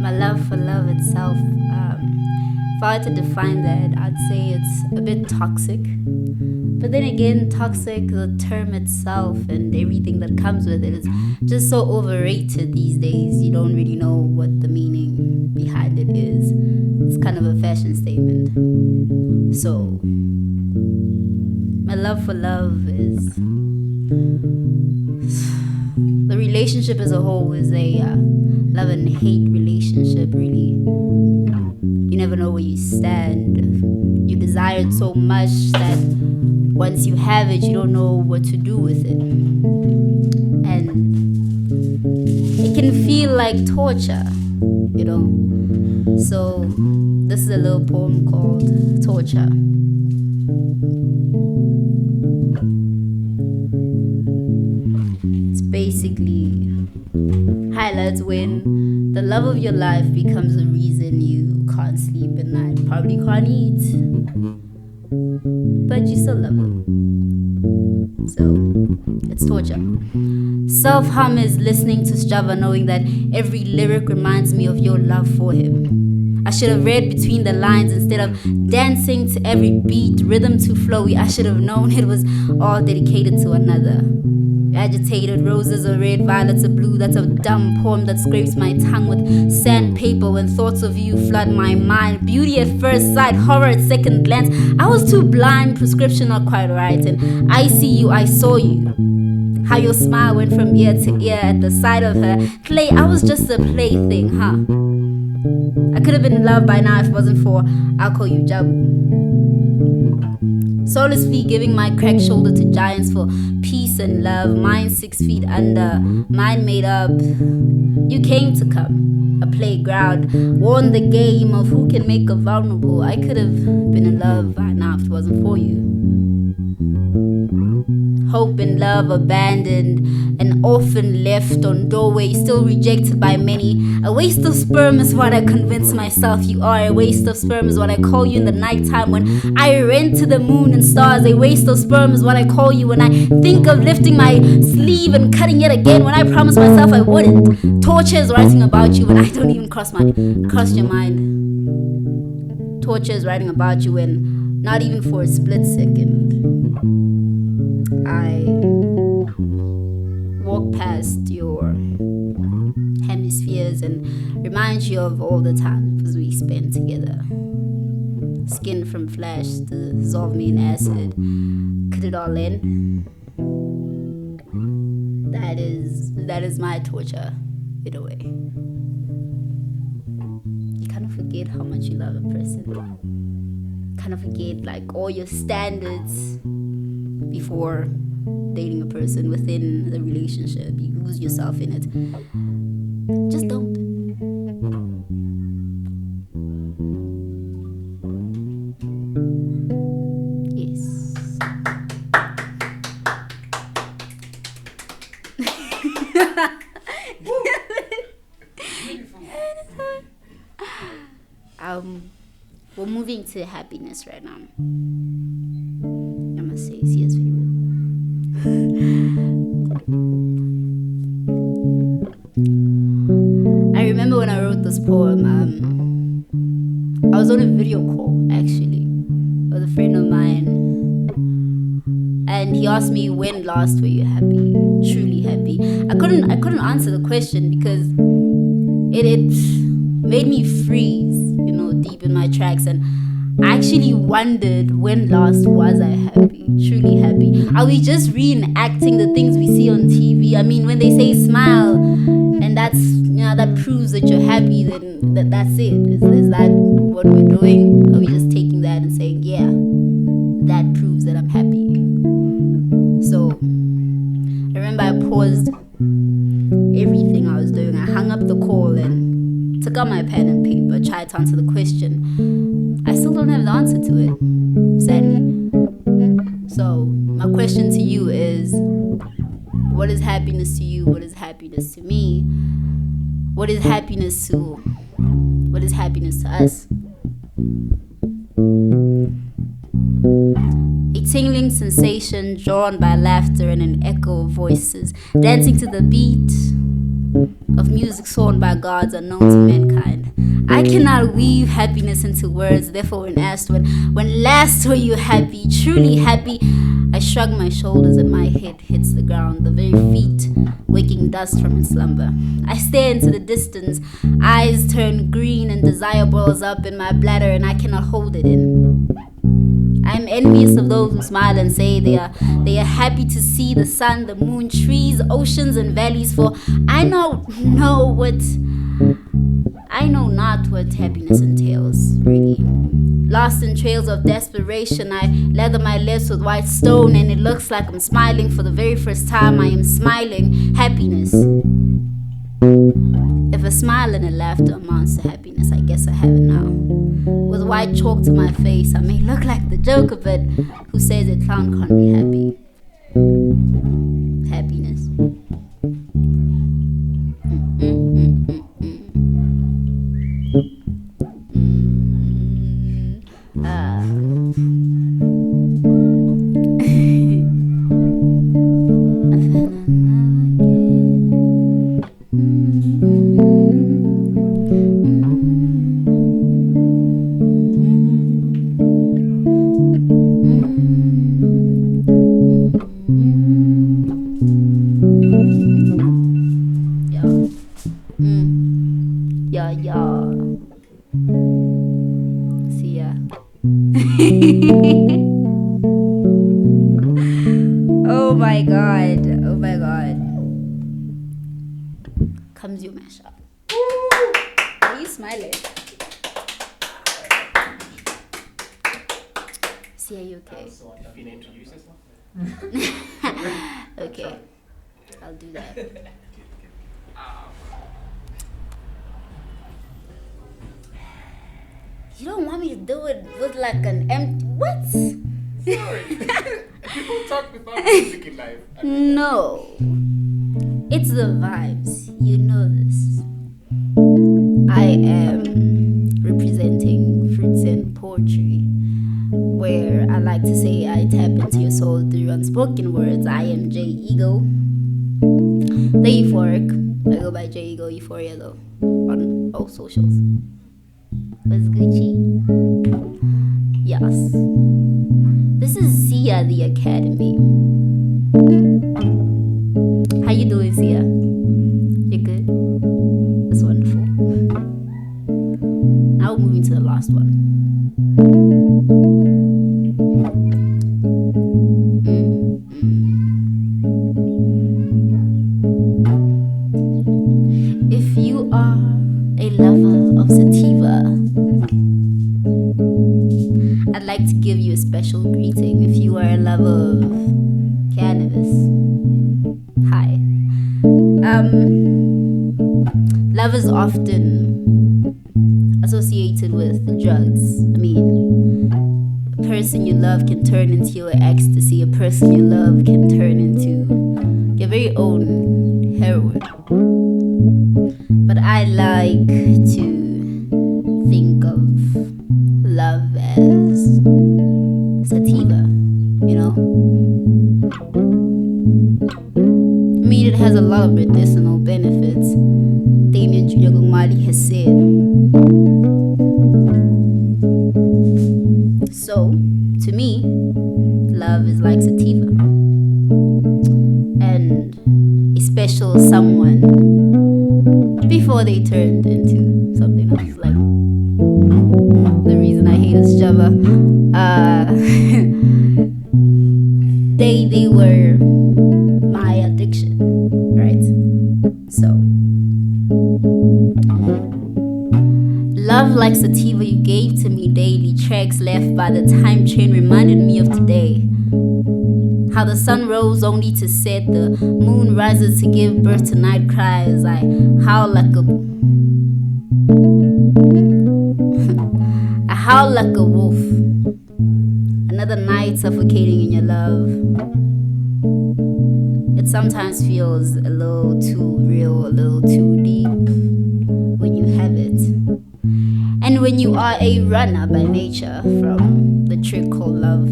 My love for love itself, if I were to define that, I'd say it's a bit toxic. But then again, toxic, the term itself and everything that comes with it is just so overrated these days. You don't really know what the meaning behind it is. It's kind of a fashion statement. So, my love for love is... the relationship as a whole is a love and hate relationship, really. You never know where you stand. You desire it so much that once you have it, you don't know what to do with it. And it can feel like torture, you know. So this is a little poem called Torture. It's basically highlights when the love of your life becomes the reason you can't sleep at night, probably can't eat, but you still love them. So it's torture. Self-harm is listening to Strava, knowing that every lyric reminds me of your love for him. I should have read between the lines instead of dancing to every beat, rhythm too flowy. I should have known it was all dedicated to another. Agitated roses are red, violets are blue. That's a dumb poem that scrapes my tongue with sandpaper when thoughts of you flood my mind. Beauty at first sight, horror at second glance. I was too blind, prescription not quite right. And I see you, I saw you. How your smile went from ear to ear at the sight of her. Play, I was just a plaything, huh? I could have been in love by now if it wasn't for I'll call you Jabu. Soullessly giving my cracked shoulder to giants for peace and love. Mine 6 feet under, mine made up. You came to come, a playground. Won the game of who can make a vulnerable. I could have been in love by now if it wasn't for you. Hope and love abandoned, an orphan left on doorway, still rejected by many. A waste of sperm is what I convince myself you are. A waste of sperm is what I call you in the nighttime when I rent to the moon and stars. A waste of sperm is what I call you when I think of lifting my sleeve and cutting it again when I promised myself I wouldn't. Torture is writing about you when I don't even cross your mind. Torture is writing about you when not even for a split second I walk past your hemispheres and remind you of all the times we spent together. Skin from flesh to dissolve me in acid. Could it all end? That is my torture, in a way. You kind of forget how much you love a person. Kind of forget like all your standards before dating a person within the relationship. You lose yourself in it. Just don't. Yes. We're moving to happiness right now. I must say, it's his favorite. I remember when I wrote this poem, I was on a video call actually with a friend of mine, and he asked me, when last were you happy, truly happy? I couldn't answer the question because it made me freeze, deep in my tracks, and I actually wondered, when last was I happy, truly happy? Are we just reenacting the things we see on TV? I mean, when they say smile, and that's, that proves that you're happy, then that's it. Is that what we're doing? Are we just taking that and saying, yeah, that proves that I'm happy? So, I remember I paused everything I was doing. I hung up the call and took out my pen and paper, tried to answer the question. I still don't have the answer to it, sadly. question to you is, what is happiness to you? What is happiness to me? What is happiness to us? A tingling sensation drawn by laughter and an echo of voices, dancing to the beat of music sworn by gods unknown to mankind. I cannot weave happiness into words, therefore when asked when last were you happy, truly happy, I shrug my shoulders and my head hits the ground, the very feet waking dust from its slumber. I stare into the distance, eyes turn green and desire boils up in my bladder and I cannot hold it in. I am envious of those who smile and say they are happy to see the sun, the moon, trees, oceans and valleys, for I know not what happiness entails, really. Lost in trails of desperation, I lather my lips with white stone and it looks like I'm smiling for the very first time. I am smiling happiness. If a smile and a laughter amounts to happiness, I guess I have it now. With white chalk to my face, I may look like the Joker, but who says a clown can't be happy? Happiness. See ya. Oh my god. Comes your mashup. Why are you smiling? See, are you okay? So have you introduced yourself? Okay, I'll do that. You don't want me to do it with like an empty... What? Sorry. People talk without music in life. No. It's the vibes. You know this. I am representing Frutscent Poetry, where I like to say I tap into your soul through unspoken words. I am Jayego, the euphoric. I go by Jayego Euphoria though, on all socials. What's Gucci? Yes. This is Sia the Academy. How you doing, Sia? You good? That's wonderful. Now we're moving to the last one. If you are a lover of sativa, I'd like to give you a special greeting. If you are a lover of cannabis, hi. Love is often associated with drugs. I mean, a person you love can turn into your ecstasy. A person you love can turn into your very own heroin. But I like to think of love as sativa, you know? I mean, it has a lot of medicinal benefits. Damien Jr. Gumali has said. So, to me, love is like sativa. And a special someone before they turned into something else. Like, the reason I hate this Java, they were my addiction, right? So, love like sativa you gave to me daily. Tracks left by the time train reminded me of today. How the sun rose only to set, the moon rises to give birth to night cries. I howl like I howl like a wolf. Another night suffocating in your love. It sometimes feels a little too real, a little too deep when you have it. And when you are a runner by nature from the trick called love,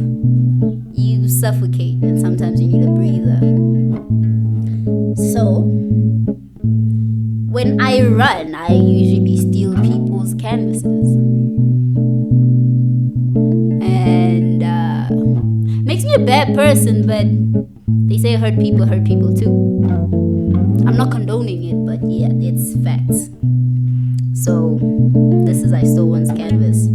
you suffocate and sometimes you need a breather. So, when I run, I usually steal people's canvases. And makes me a bad person, but they say hurt people too. I'm not condoning it, but yeah, it's facts. So, this is I stole one's canvas.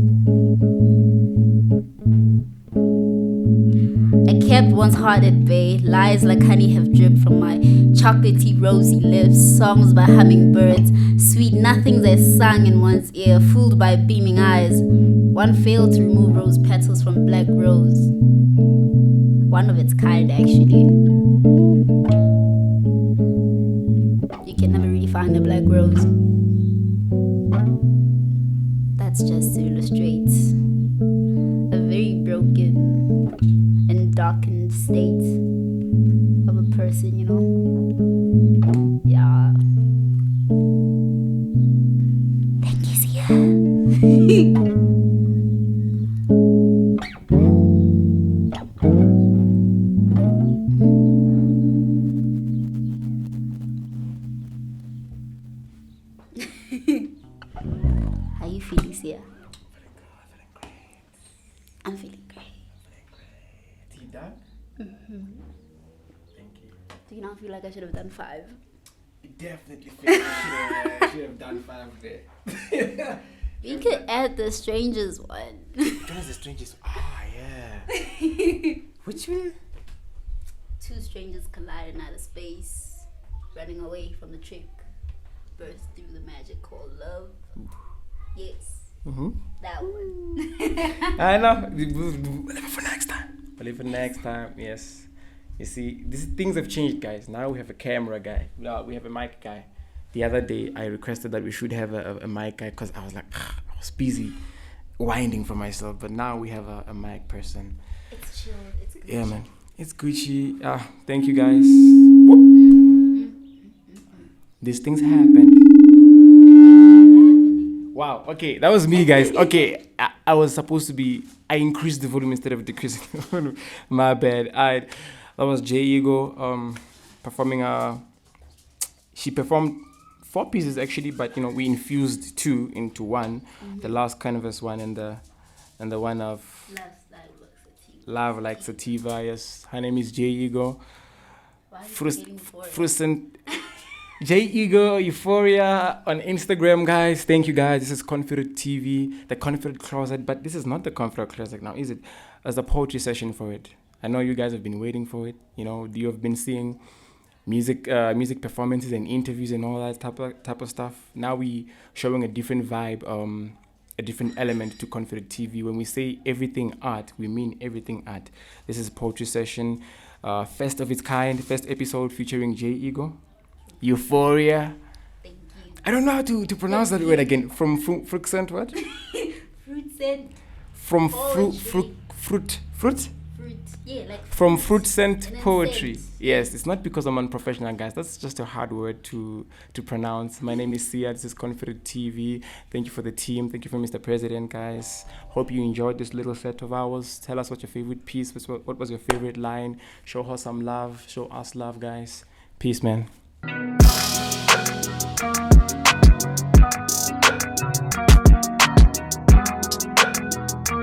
I kept one's heart at bay. Lies like honey have dripped from my chocolatey rosy lips. Songs by hummingbirds, sweet nothings I sung in one's ear. Fooled by beaming eyes. One failed to remove rose petals from black rose. One of its kind, actually. You can never really find a black rose. That's just to illustrate a very broken and darkened state of a person, you know? Yeah. Thank you, Sia. How you feeling, Sia? Feeling great. I'm feeling great. Are you done? Thank you. Do you not feel like I should have done 5? You definitely feel like should have done 5 there. You could add the strangers one. Which one is the strangest? Ah, yeah. Which one? 2 strangers collide in outer space, running away from the trick, burst through the magic called love. Yes, that one. I know. We'll leave it for next time. We'll leave it for next time. Yes. You see, things have changed, guys. Now we have a camera guy. No, we have a mic guy. The other day, I requested that we should have a mic guy because I was like, I was busy winding for myself. But now we have a mic person. It's chill. It's Gucci. Yeah, man. It's Gucci. Thank you, guys. These things happen. Wow. Okay, that was me, guys. Okay, I was supposed to be. I increased the volume instead of decreasing the volume. My bad. That was Jayego performing. She performed 4 pieces actually, but we infused 2 into one. The last canvas one and the one of Love Like Sativa. Yes, her name is Jayego. Frutscent Jayego Euphoria on Instagram, guys. Thank you, guys. This is Confi.dot TV, the Confi.dot closet, but this is not the Confi.dot closet now, is it? As a poetry session for it. I know you guys have been waiting for it. You have been seeing music performances and interviews and all that type of stuff. Now we showing a different vibe, a different element to Confi.dot TV. When we say everything art, we mean everything art. This is a poetry session, first of its kind, first episode featuring Jayego Euphoria. Thank you. I don't know how to pronounce that word again. From Frutscent what? Frutscent. From Poetry. fruit. Yeah, like From Frutscent and then Poetry. scent. Yes, it's not because I'm unprofessional, guys. That's just a hard word to pronounce. My name is Sia. This is Confi.dot TV. Thank you for the team. Thank you for Mr. President, guys. Hope you enjoyed this little set of ours. Tell us what your favorite piece was. What was your favorite line? Show her some love. Show us love, guys. Peace, man.